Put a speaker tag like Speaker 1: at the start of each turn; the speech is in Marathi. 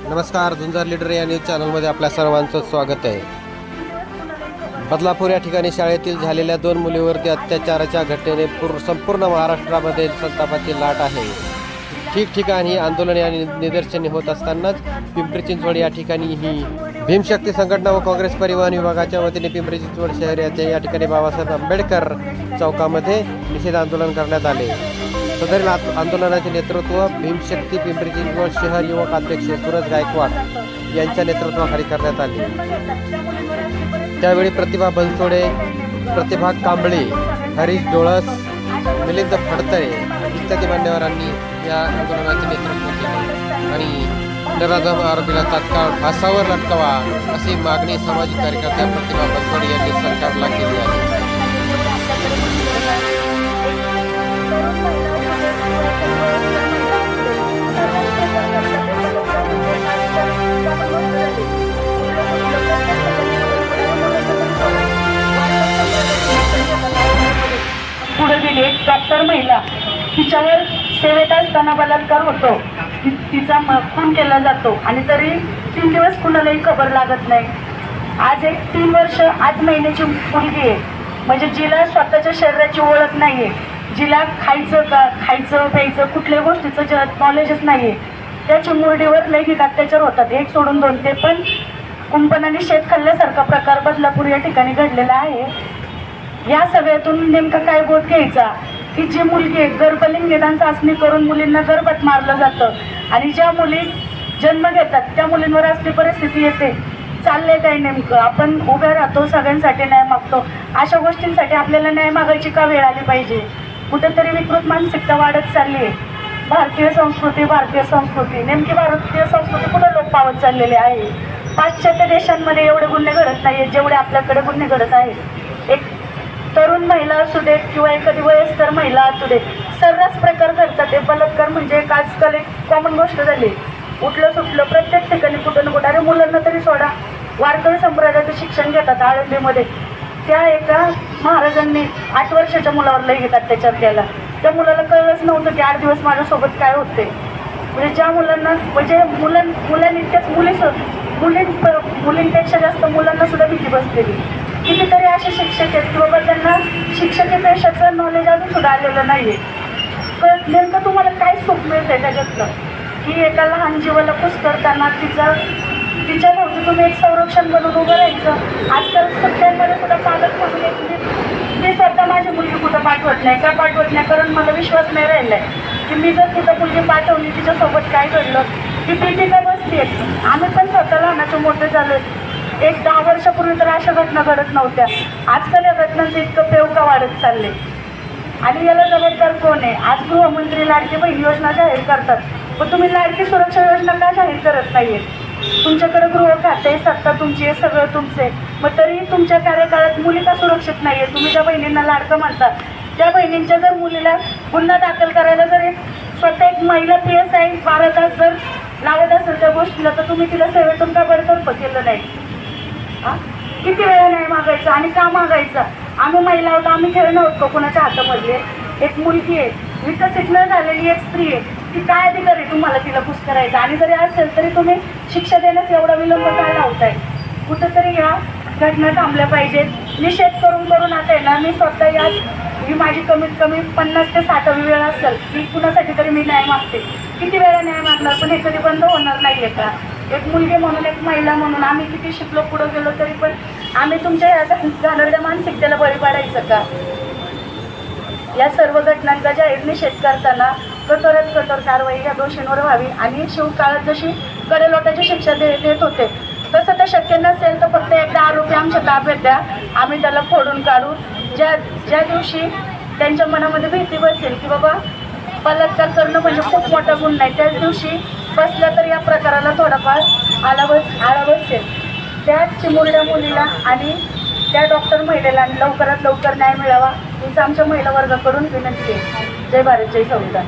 Speaker 1: नमस्कार, झुंजार लीडर या न्यूज चॅनलमध्ये आपल्या सर्वांचं स्वागत आहे। बदलापूर या ठिकाणी शाळेतील झालेल्या 2 मुलीवरती अत्याचाराच्या घटनेने संपूर्ण महाराष्ट्रामध्ये संतापाची लाट आहे। ठिकठिकाणी आंदोलने आणि निदर्शने होत असतानाच पिंपरी चिंचवड या ठिकाणी ही भीमशक्ती संघटना व काँग्रेस परिवहन विभागाच्या वतीने पिंपरी चिंचवड शहर या ठिकाणी बाबासाहेब आंबेडकर चौकामध्ये निषेध आंदोलन करण्यात आले। सदरील आंदोलनाचे नेतृत्व भीमशक्ती पिंपरी चिंचवड शहर युवक अध्यक्ष सूरज गायकवाड यांच्या नेतृत्वाखाली करण्यात आले। त्यावेळी प्रतिभा बनसोडे, प्रतिभा कांबळे, हरीश डोळस, मिलिंद फडतरे इत्यादी मान्यवरांनी या आंदोलनाचे नेतृत्व केले आणि नराधम आरोपीला तात्काळ फासावर लटकावा अशी मागणी सामाजिक कार्यकर्त्या प्रतिभा बनसोडे यांनी सरकारला केली आहे।
Speaker 2: पुढे गेली एक डॉक्टर महिला, तिच्यावर सेवेत असताना बलात्कार होतो, तिचा खून केला जातो आणि तरी 3 दिवस कुणालाही खबर लागत नाही। आज एक 3 वर्ष 8 महिन्याची मुलगी आहे, म्हणजे जिला स्वतःच्या शरीराची ओळख नाहीये, जिला खायचं प्यायचं कुठल्याही गोष्टीचं नॉलेजच नाहीये, त्या चिमुरडीवर लैंगिक अत्याचार होतात। 1 सोडून 2 ते पण कुंपणाने शेत खाल्ल्यासारखा प्रकार बदलापूर या ठिकाणी घडलेला आहे। या सगळ्यातून नेमका काय बोध घ्यायचा की जी मुलगी गर्भलिंगनिदान चाचणी करून मुलींना गर्भात मारलं जातं आणि ज्या मुली जन्म घेतात त्या मुलींवर असली परिस्थिती येते। चाललंय काय नेमकं? आपण उभे राहतो, सगळ्यांसाठी न्याय मागतो, अशा गोष्टींसाठी आपल्याला न्याय मागायची का वेळ आली पाहिजे? कुठेतरी विकृत मानसिकता वाढत चालली आहे। भारतीय संस्कृती नेमकी भारतीय संस्कृती कुठं लोप पावत चाललेली आहे? पाश्चात्य देशांमध्ये एवढे गुन्हे घडत नाहीये जेवढे आपल्याकडे गुन्हे घडत आहेत। एक तरुण महिला असू देत किंवा एखादी वयस्कर महिला असू देत, सर्रास प्रकार घडतात। बलात्कार म्हणजे एक आजकाल एक कॉमन गोष्ट झाली। उठलं सुटलं प्रत्येक ठिकाणी कुठं ना कुठं, अरे मुलांना तरी सोडा, वारकरी संप्रदायाचं शिक्षण घेतात आळंदीमध्ये, त्या एका महाराजांनी 8 वर्षाच्या मुलावर लैंगिक अत्याचार केला। त्या मुलाला कळलंच नव्हतं की 8 दिवस माझ्यासोबत काय होते। म्हणजे ज्या मुलांना म्हणजे मुलांनी त्याच मुलींपेक्षा जास्त मुलांना सुद्धा भीती बसलेली। कितीतरी असे शिक्षक आहेत की बाबा त्यांना शिक्षकी पेशाचं नॉलेज अजून सुद्धा आलेलं नाहीये। नेमकं तुम्हाला काय सुख मिळतंय त्याच्यातलं की एका लहान जीवाला खुश करताना तिच्या भोवती तुम्ही एक संरक्षण बनवून उभं राहायचं। आजकाल सत्यांमध्ये सुद्धा पालक म्हणून मी स्वतः माझी मुलगी कुठं पाठवत नाही, का पाठवत नाही? कारण मला विश्वास नाही राहिलाय की मी जर कुठं मुलगी पाठवली तिच्यासोबत काय घडलं ती भीती का बसली। आम्ही पण स्वतः लहानाचे मोठे झालो, एक 10 वर्षापूर्वी तर अशा घटना घडत नव्हत्या। आजकाल या घटनांचं इतकं पेव का वाढत चालले आणि याला जबाबदार कोण आहे? आज गृहमंत्री लाडकी बहीण योजना जाहीर करतात, पण तुम्ही लाडकी सुरक्षा योजना का जाहीर करत नाहीये? तुमच्याकडे गृह खाते, सत्ता तुमची आहे, सगळं तुमचे, मग तरी तुमच्या कार्यकाळात मुली का सुरक्षित नाहीये? तुम्ही ज्या बहिणींना लाडकं म्हणतात त्या बहिणींच्या जर मुलीला गुन्हा दाखल करायला जर स्वतः एक महिला PSI 12 तास जर लावत असेल त्या गोष्टीला, तर तुम्ही तिला सेवेतून का बडतर्फ केलं नाही? किती वेळा नाही मागायचं आणि का मागायचं? आम्ही महिला आहोत, आम्ही खेळणं होतो कोणाच्या हातामधले? एक मुलगी आहे, विकसित न झालेली एक स्त्री आहे, ती काय अधिकार आहे तुम्हाला तिला खुश करायचा? आणि जरी असेल तरी तुम्ही शिक्षा देण्यास एवढा विलंब काय लावताय? कुठंतरी या घटना थांबल्या पाहिजेत। निषेध करून आता येणार मी स्वतः यात ही माझी कमीत कमी 50 ते 60वी वेळ असेल की कुणासाठी तरी मी न्याय मागते। किती वेळा न्याय मागणार, पण हे कधी बंद होणार नाहीये का? एक मुलगी म्हणून, एक महिला म्हणून आम्ही किती शिकलो, पुढं गेलो, तरी पण आम्ही तुमच्या या घाणेरड्या मानसिकतेला बळी पाडायचं का? या सर्व घटनांचा जाहीर निषेध करताना कठोरात कठोर कारवाई या दोषींवर व्हावी आणि शिवकाळात जशी कडेलोटाची शिक्षा देत होते तसं तर शक्य नसेल तर फक्त एकदा आरोपी आमच्या ताब्यात द्या, आम्ही त्याला फोडून काढू। ज्या दिवशी त्यांच्या मनामध्ये भीती बसेल की बाबा बलात्कार करणं म्हणजे खूप मोठा गुन्हा नाही, त्याच दिवशी बसल्या तर या प्रकाराला थोडाफार आळा बसेल। त्या चिमुरड्या मुलीला आणि त्या डॉक्टर महिलेला लवकरात लवकर न्याय मिळावा हीच आमच्या महिला वर्गाकडून विनंती आहे। जय भारत, जय संविधान।